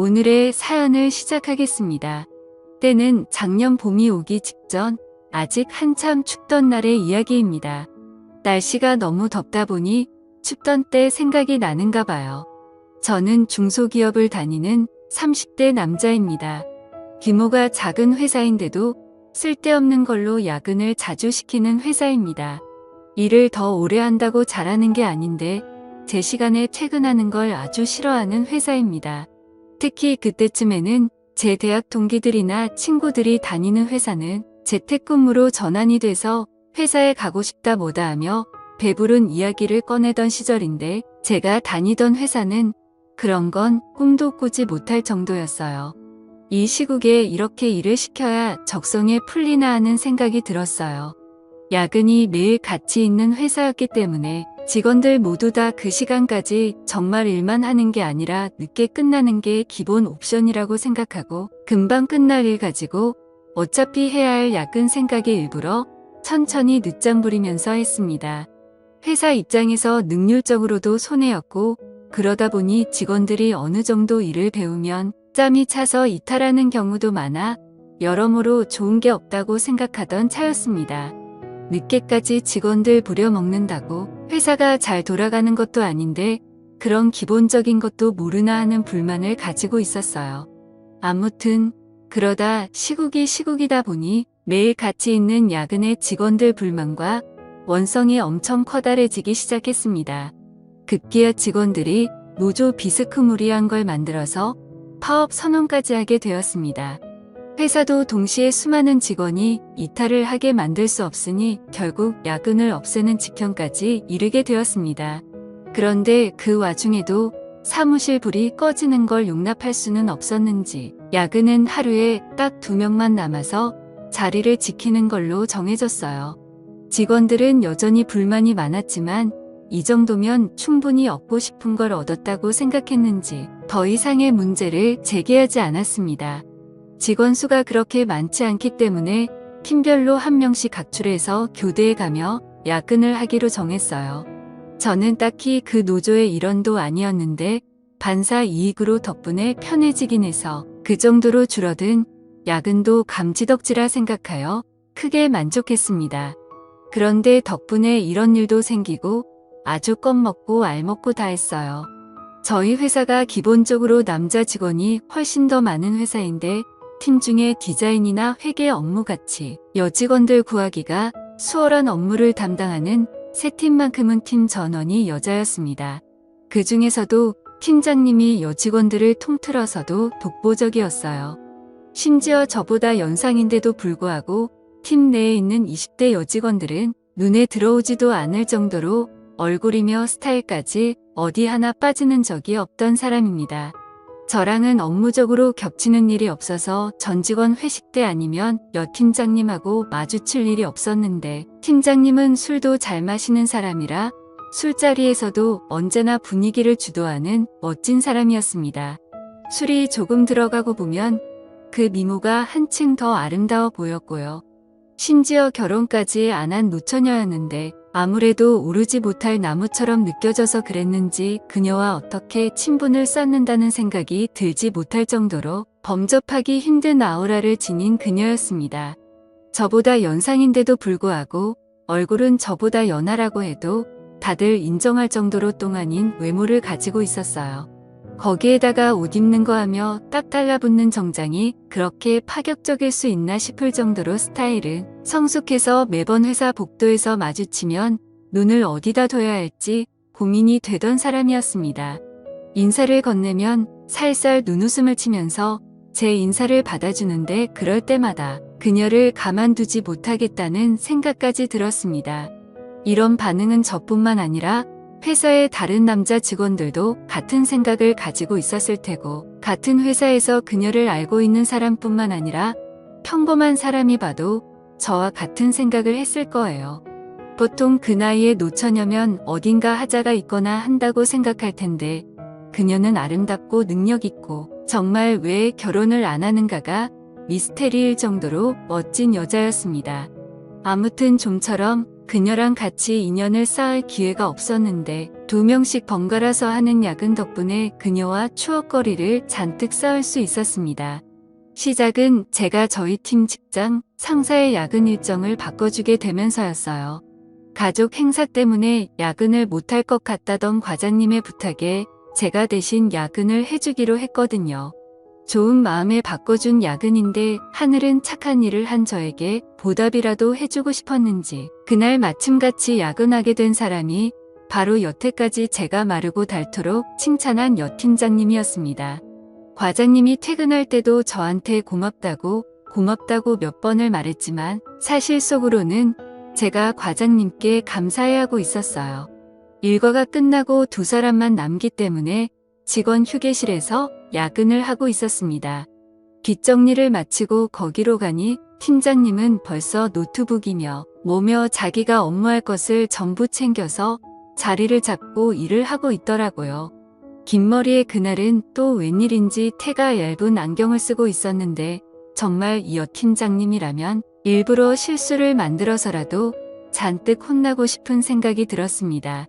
오늘의 사연을 시작하겠습니다. 때는 작년 봄이 오기 직전 아직 한참 춥던 날의 이야기입니다. 날씨가 너무 덥다 보니 춥던 때 생각이 나는가 봐요. 저는 중소기업을 다니는 30대 남자입니다. 규모가 작은 회사인데도 쓸데없는 걸로 야근을 자주 시키는 회사입니다. 일을 더 오래 한다고 잘하는 게 아닌데 제 시간에 퇴근하는 걸 아주 싫어하는 회사입니다. 특히 그때쯤에는 제 대학 동기들이나 친구들이 다니는 회사는 재택근무로 전환이 돼서 회사에 가고 싶다 뭐다 하며 배부른 이야기를 꺼내던 시절인데 제가 다니던 회사는 그런 건 꿈도 꾸지 못할 정도였어요. 이 시국에 이렇게 일을 시켜야 적성에 풀리나 하는 생각이 들었어요. 야근이 매일 같이 있는 회사였기 때문에 직원들 모두 다 그 시간까지 정말 일만 하는 게 아니라 늦게 끝나는 게 기본 옵션이라고 생각하고 금방 끝날 일 가지고 어차피 해야 할 야근 생각에 일부러 천천히 늦잠 부리면서 했습니다. 회사 입장에서 능률적으로도 손해였고 그러다 보니 직원들이 어느 정도 일을 배우면 짬이 차서 이탈하는 경우도 많아 여러모로 좋은 게 없다고 생각하던 차였습니다. 늦게까지 직원들 부려먹는다고 회사가 잘 돌아가는 것도 아닌데 그런 기본적인 것도 모르나 하는 불만을 가지고 있었어요. 아무튼 그러다 시국이다 보니 매일 같이 있는 야근의 직원들 불만과 원성이 엄청 커다래지기 시작했습니다. 급기야 직원들이 노조 비스크무리한 걸 만들어서 파업 선언까지 하게 되었습니다. 회사도 동시에 수많은 직원이 이탈을 하게 만들 수 없으니 결국 야근을 없애는 직형까지 이르게 되었습니다. 그런데 그 와중에도 사무실 불이 꺼지는 걸 용납할 수는 없었는지 야근은 하루에 딱 2명만 남아서 자리를 지키는 걸로 정해졌어요. 직원들은 여전히 불만이 많았지만 이 정도면 충분히 얻고 싶은 걸 얻었다고 생각했는지 더 이상의 문제를 제기하지 않았습니다. 직원 수가 그렇게 많지 않기 때문에 팀별로 한 명씩 각출해서 교대에 가며 야근을 하기로 정했어요. 저는 딱히 그 노조의 일원도 아니었는데 반사 이익으로 덕분에 편해지긴 해서 그 정도로 줄어든 야근도 감지덕지라 생각하여 크게 만족했습니다. 그런데 덕분에 이런 일도 생기고 아주 껌먹고 알먹고 다 했어요. 저희 회사가 기본적으로 남자 직원이 훨씬 더 많은 회사인데 팀 중에 디자인이나 회계 업무같이 여직원들 구하기가 수월한 업무를 담당하는 세 팀만큼은 팀 전원이 여자였습니다. 그 중에서도 팀장님이 여직원들을 통틀어서도 독보적이었어요. 심지어 저보다 연상인데도 불구하고 팀 내에 있는 20대 여직원들은 눈에 들어오지도 않을 정도로 얼굴이며 스타일까지 어디 하나 빠지는 적이 없던 사람입니다. 저랑은 업무적으로 겹치는 일이 없어서 전 직원 회식 때 아니면 여 팀장님하고 마주칠 일이 없었는데 팀장님은 술도 잘 마시는 사람이라 술자리에서도 언제나 분위기를 주도하는 멋진 사람이었습니다. 술이 조금 들어가고 보면 그 미모가 한층 더 아름다워 보였고요. 심지어 결혼까지 안 한 노처녀였는데 아무래도 오르지 못할 나무처럼 느껴져서 그랬는지 그녀와 어떻게 친분을 쌓는다는 생각이 들지 못할 정도로 범접하기 힘든 아우라를 지닌 그녀였습니다. 저보다 연상인데도 불구하고 얼굴은 저보다 연하라고 해도 다들 인정할 정도로 똥 아닌 외모를 가지고 있었어요. 거기에다가 옷 입는 거 하며 딱 달라붙는 정장이 그렇게 파격적일 수 있나 싶을 정도로 스타일은 성숙해서 매번 회사 복도에서 마주치면 눈을 어디다 둬야 할지 고민이 되던 사람이었습니다. 인사를 건네면 살살 눈웃음을 치면서 제 인사를 받아주는데 그럴 때마다 그녀를 가만두지 못하겠다는 생각까지 들었습니다. 이런 반응은 저뿐만 아니라 회사의 다른 남자 직원들도 같은 생각을 가지고 있었을 테고 같은 회사에서 그녀를 알고 있는 사람뿐만 아니라 평범한 사람이 봐도 저와 같은 생각을 했을 거예요. 보통 그 나이에 노처녀면 어딘가 하자가 있거나 한다고 생각할 텐데 그녀는 아름답고 능력 있고 정말 왜 결혼을 안 하는가가 미스테리일 정도로 멋진 여자였습니다. 아무튼 좀처럼 그녀랑 같이 인연을 쌓을 기회가 없었는데 2명씩 번갈아서 하는 야근 덕분에 그녀와 추억거리를 잔뜩 쌓을 수 있었습니다. 시작은 제가 저희 팀 직장 상사의 야근 일정을 바꿔주게 되면서였어요. 가족 행사 때문에 야근을 못할 것 같다던 과장님의 부탁에 제가 대신 야근을 해주기로 했거든요. 좋은 마음에 바꿔준 야근인데 하늘은 착한 일을 한 저에게 보답이라도 해주고 싶었는지 그날 마침같이 야근하게 된 사람이 바로 여태까지 제가 마르고 닳도록 칭찬한 여 팀장님이었습니다. 과장님이 퇴근할 때도 저한테 고맙다고 몇 번을 말했지만 사실 속으로는 제가 과장님께 감사해하고 있었어요. 일과가 끝나고 2사람만 남기 때문에 직원 휴게실에서 야근을 하고 있었습니다. 뒷정리를 마치고 거기로 가니 팀장님은 벌써 노트북이며 뭐며 자기가 업무할 것을 전부 챙겨서 자리를 잡고 일을 하고 있더라고요. 긴 머리에 그날은 또 웬일인지 태가 얇은 안경을 쓰고 있었는데 정말 이 여 팀장님이라면 일부러 실수를 만들어서라도 잔뜩 혼나고 싶은 생각이 들었습니다.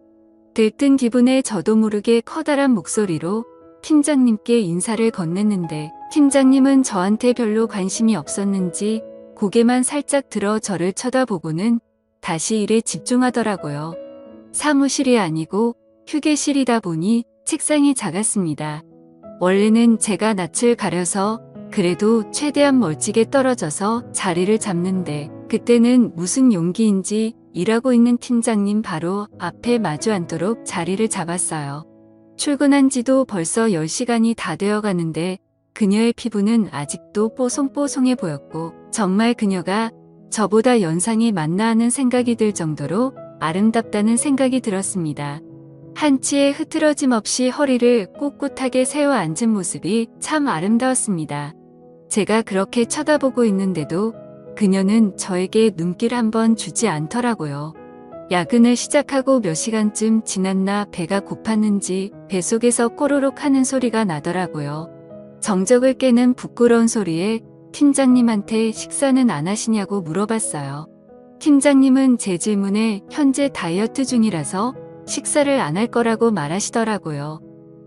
들뜬 기분에 저도 모르게 커다란 목소리로 팀장님께 인사를 건넸는데 팀장님은 저한테 별로 관심이 없었는지 고개만 살짝 들어 저를 쳐다보고는 다시 일에 집중하더라고요. 사무실이 아니고 휴게실이다 보니 책상이 작았습니다. 원래는 제가 낯을 가려서 그래도 최대한 멀찍이 떨어져서 자리를 잡는데 그때는 무슨 용기인지 일하고 있는 팀장님 바로 앞에 마주 앉도록 자리를 잡았어요. 출근한 지도 벌써 10시간이 다 되어 가는데 그녀의 피부는 아직도 뽀송뽀송해 보였고 정말 그녀가 저보다 연상이 맞나 하는 생각이 들 정도로 아름답다는 생각이 들었습니다. 한치의 흐트러짐 없이 허리를 꼿꼿하게 세워 앉은 모습이 참 아름다웠습니다. 제가 그렇게 쳐다보고 있는데도 그녀는 저에게 눈길 한번 주지 않더라고요. 야근을 시작하고 몇 시간쯤 지났나 배가 고팠는지 뱃속에서 꼬르륵 하는 소리가 나더라고요. 정적을 깨는 부끄러운 소리에 팀장님한테 식사는 안 하시냐고 물어봤어요. 팀장님은 제 질문에 현재 다이어트 중이라서 식사를 안 할 거라고 말하시더라고요.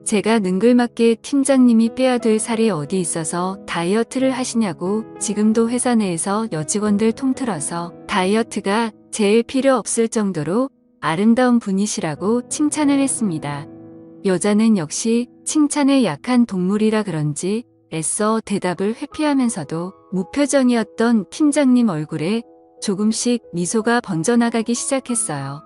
제가 능글맞게 팀장님이 빼야 될 살이 어디 있어서 다이어트를 하시냐고 지금도 회사 내에서 여직원들 통틀어서 다이어트가 제일 필요 없을 정도로 아름다운 분이시라고 칭찬을 했습니다. 여자는 역시 칭찬에 약한 동물이라 그런지 애써 대답을 회피하면서도 무표정이었던 팀장님 얼굴에 조금씩 미소가 번져나가기 시작했어요.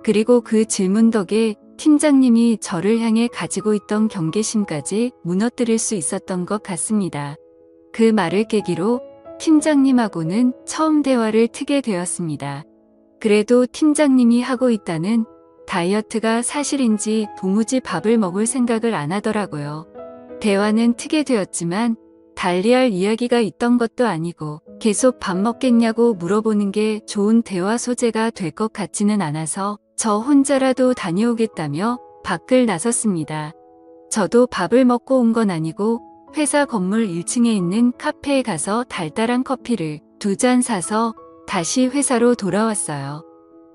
그리고 그 질문 덕에 팀장님이 저를 향해 가지고 있던 경계심까지 무너뜨릴 수 있었던 것 같습니다. 그 말을 계기로 팀장님하고는 처음 대화를 트게 되었습니다. 그래도 팀장님이 하고 있다는 다이어트가 사실인지 도무지 밥을 먹을 생각을 안 하더라고요. 대화는 트게 되었지만 달리할 이야기가 있던 것도 아니고 계속 밥 먹겠냐고 물어보는 게 좋은 대화 소재가 될 것 같지는 않아서 저 혼자라도 다녀오겠다며 밖을 나섰습니다. 저도 밥을 먹고 온 건 아니고 회사 건물 1층에 있는 카페에 가서 달달한 커피를 2잔 사서 다시 회사로 돌아왔어요.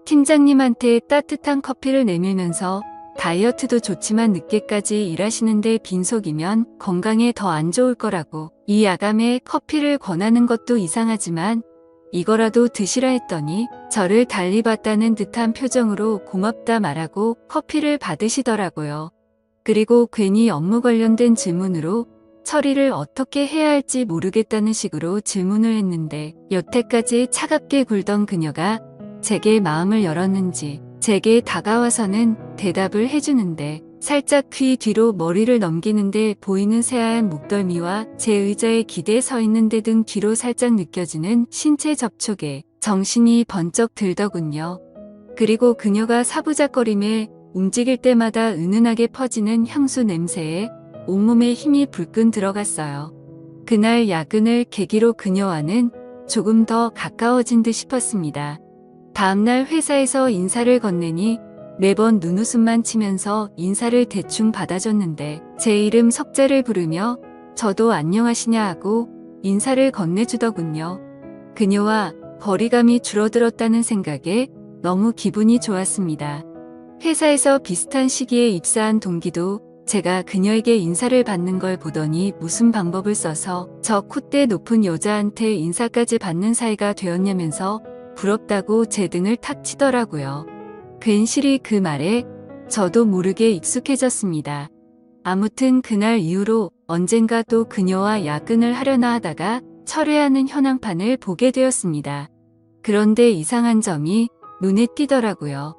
팀장님한테 따뜻한 커피를 내밀면서 다이어트도 좋지만 늦게까지 일하시는데 빈속이면 건강에 더 안 좋을 거라고 이 야감에 커피를 권하는 것도 이상하지만 이거라도 드시라 했더니 저를 달리 봤다는 듯한 표정으로 고맙다 말하고 커피를 받으시더라고요. 그리고 괜히 업무 관련된 질문으로 처리를 어떻게 해야 할지 모르겠다는 식으로 질문을 했는데 여태까지 차갑게 굴던 그녀가 제게 마음을 열었는지 제게 다가와서는 대답을 해주는데 살짝 귀 뒤로 머리를 넘기는데 보이는 새하얀 목덜미와 제 의자에 기대 서 있는 데 등 뒤로 살짝 느껴지는 신체 접촉에 정신이 번쩍 들더군요. 그리고 그녀가 사부작거림에 움직일 때마다 은은하게 퍼지는 향수 냄새에 온몸에 힘이 불끈 들어갔어요. 그날 야근을 계기로 그녀와는 조금 더 가까워진 듯 싶었습니다. 다음날 회사에서 인사를 건네니 매번 눈웃음만 치면서 인사를 대충 받아줬는데 제 이름 석자를 부르며 저도 안녕하시냐 하고 인사를 건네주더군요. 그녀와 거리감이 줄어들었다는 생각에 너무 기분이 좋았습니다. 회사에서 비슷한 시기에 입사한 동기도 제가 그녀에게 인사를 받는 걸 보더니 무슨 방법을 써서 저 콧대 높은 여자한테 인사까지 받는 사이가 되었냐면서 부럽다고 제 등을 탁 치더라고요. 괜시리 그 말에 저도 모르게 익숙해졌습니다. 아무튼 그날 이후로 언젠가 또 그녀와 야근을 하려나 하다가 철회하는 현황판을 보게 되었습니다. 그런데 이상한 점이 눈에 띄더라고요.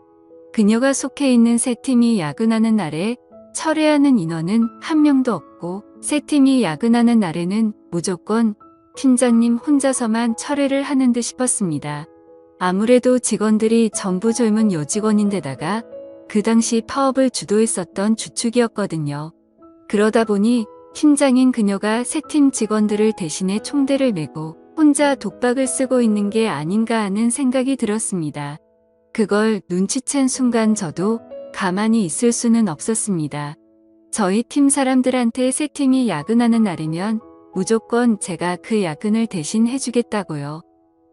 그녀가 속해 있는 세 팀이 야근하는 날에 철회하는 인원은 한 명도 없고 세 팀이 야근하는 날에는 무조건 팀장님 혼자서만 철회를 하는 듯 싶었습니다. 아무래도 직원들이 전부 젊은 여직원인데다가 그 당시 파업을 주도했었던 주축이었거든요. 그러다 보니 팀장인 그녀가 세 팀 직원들을 대신해 총대를 메고 혼자 독박을 쓰고 있는 게 아닌가 하는 생각이 들었습니다. 그걸 눈치챈 순간 저도 가만히 있을 수는 없었습니다. 저희 팀 사람들한테 세 팀이 야근하는 날이면 무조건 제가 그 야근을 대신 해주겠다고요.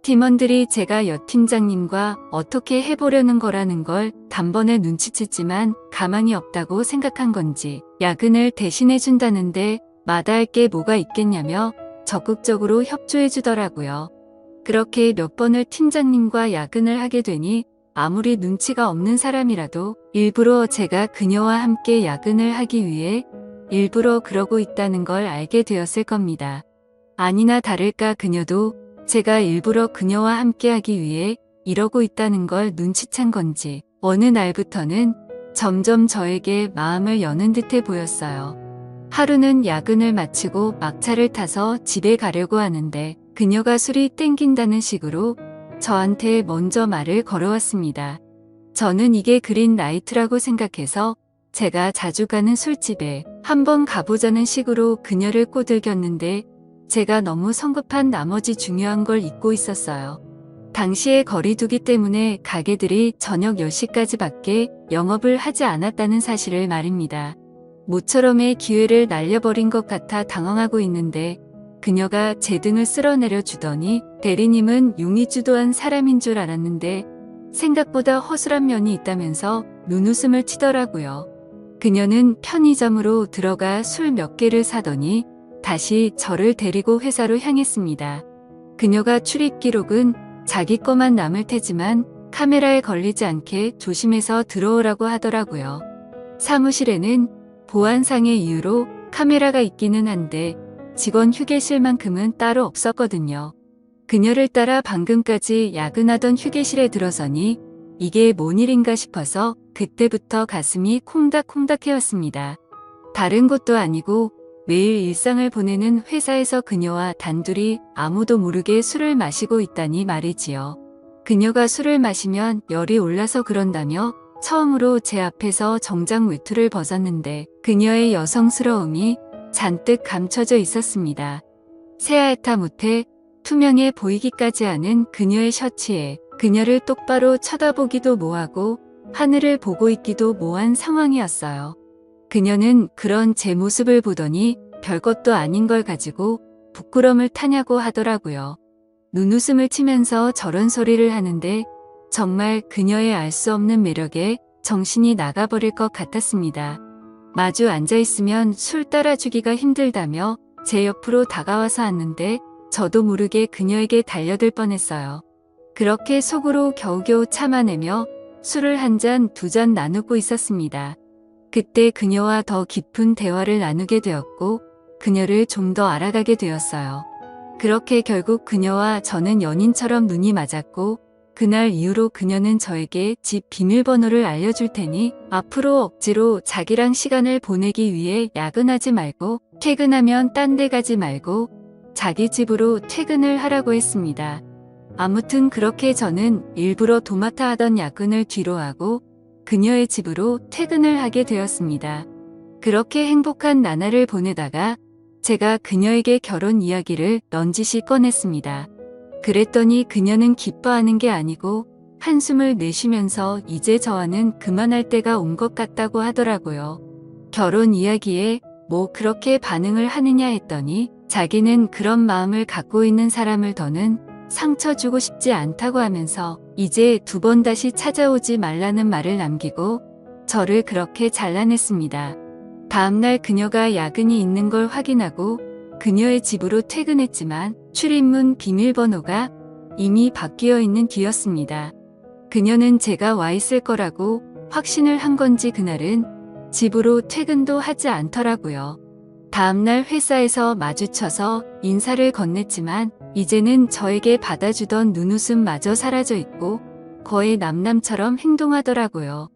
팀원들이 제가 여 팀장님과 어떻게 해보려는 거라는 걸 단번에 눈치챘지만 가망이 없다고 생각한 건지 야근을 대신해준다는데 마다할 게 뭐가 있겠냐며 적극적으로 협조해주더라고요. 그렇게 몇 번을 팀장님과 야근을 하게 되니 아무리 눈치가 없는 사람이라도 일부러 제가 그녀와 함께 야근을 하기 위해 일부러 그러고 있다는 걸 알게 되었을 겁니다. 아니나 다를까 그녀도 제가 일부러 그녀와 함께 하기 위해 이러고 있다는 걸 눈치챈 건지 어느 날부터는 점점 저에게 마음을 여는 듯해 보였어요. 하루는 야근을 마치고 막차를 타서 집에 가려고 하는데 그녀가 술이 땡긴다는 식으로 저한테 먼저 말을 걸어왔습니다. 저는 이게 그린 라이트라고 생각해서 제가 자주 가는 술집에 한번 가보자는 식으로 그녀를 꼬들겼는데 제가 너무 성급한 나머지 중요한 걸 잊고 있었어요. 당시에 거리두기 때문에 가게들이 저녁 10시까지밖에 영업을 하지 않았다는 사실을 말입니다. 모처럼의 기회를 날려버린 것 같아 당황하고 있는데 그녀가 제 등을 쓸어내려 주더니 대리님은 용의주도한 사람인 줄 알았는데 생각보다 허술한 면이 있다면서 눈웃음을 치더라고요. 그녀는 편의점으로 들어가 술 몇 개를 사더니 다시 저를 데리고 회사로 향했습니다. 그녀가 출입 기록은 자기 거만 남을 테지만 카메라에 걸리지 않게 조심해서 들어오라고 하더라고요. 사무실에는 보안상의 이유로 카메라가 있기는 한데 직원 휴게실만큼은 따로 없었거든요. 그녀를 따라 방금까지 야근하던 휴게실에 들어서니 이게 뭔 일인가 싶어서 그때부터 가슴이 콩닥콩닥해왔습니다. 다른 곳도 아니고 매일 일상을 보내는 회사에서 그녀와 단둘이 아무도 모르게 술을 마시고 있다니 말이지요. 그녀가 술을 마시면 열이 올라서 그런다며 처음으로 제 앞에서 정장 외투를 벗었는데 그녀의 여성스러움이 잔뜩 감춰져 있었습니다. 새하얗다 못해 투명해 보이기까지 하는 그녀의 셔츠에 그녀를 똑바로 쳐다보기도 뭐하고 하늘을 보고 있기도 뭐한 상황이었어요. 그녀는 그런 제 모습을 보더니 별것도 아닌 걸 가지고 부끄럼을 타냐고 하더라고요. 눈웃음을 치면서 저런 소리를 하는데 정말 그녀의 알 수 없는 매력에 정신이 나가버릴 것 같았습니다. 마주 앉아있으면 술 따라주기가 힘들다며 제 옆으로 다가와서 앉는데 저도 모르게 그녀에게 달려들 뻔했어요. 그렇게 속으로 겨우겨우 참아내며 술을 한 잔, 두 잔 나누고 있었습니다. 그때 그녀와 더 깊은 대화를 나누게 되었고 그녀를 좀 더 알아가게 되었어요. 그렇게 결국 그녀와 저는 연인처럼 눈이 맞았고 그날 이후로 그녀는 저에게 집 비밀번호를 알려줄 테니 앞으로 억지로 자기랑 시간을 보내기 위해 야근하지 말고 퇴근하면 딴 데 가지 말고 자기 집으로 퇴근을 하라고 했습니다. 아무튼 그렇게 저는 일부러 도맡아 하던 야근을 뒤로하고 그녀의 집으로 퇴근을 하게 되었습니다. 그렇게 행복한 나날을 보내다가 제가 그녀에게 결혼 이야기를 넌지시 꺼냈습니다. 그랬더니 그녀는 기뻐하는 게 아니고 한숨을 내쉬면서 이제 저와는 그만할 때가 온 것 같다고 하더라고요. 결혼 이야기에 뭐 그렇게 반응을 하느냐 했더니 자기는 그런 마음을 갖고 있는 사람을 더는 상처 주고 싶지 않다고 하면서 이제 2번 다시 찾아오지 말라는 말을 남기고 저를 그렇게 잘라냈습니다. 다음날 그녀가 야근이 있는 걸 확인하고 그녀의 집으로 퇴근했지만 출입문 비밀번호가 이미 바뀌어 있는 뒤였습니다. 그녀는 제가 와 있을 거라고 확신을 한 건지 그날은 집으로 퇴근도 하지 않더라고요. 다음날 회사에서 마주쳐서 인사를 건넸지만 이제는 저에게 받아주던 눈웃음마저 사라져 있고 거의 남남처럼 행동하더라고요.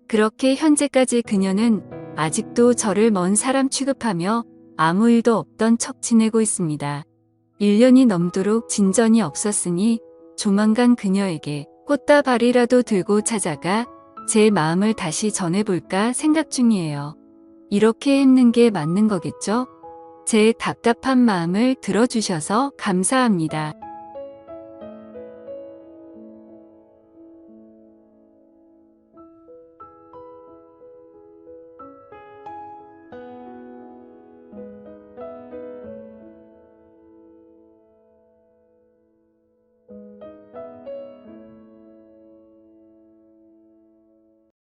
그렇게 현재까지 그녀는 아직도 저를 먼 사람 취급하며 아무 일도 없던 척 지내고 있습니다. 1년이 넘도록 진전이 없었으니 조만간 그녀에게 꽃다발이라도 들고 찾아가 제 마음을 다시 전해볼까 생각 중이에요. 이렇게 힘든 게 맞는 거겠죠? 제 답답한 마음을 들어주셔서 감사합니다.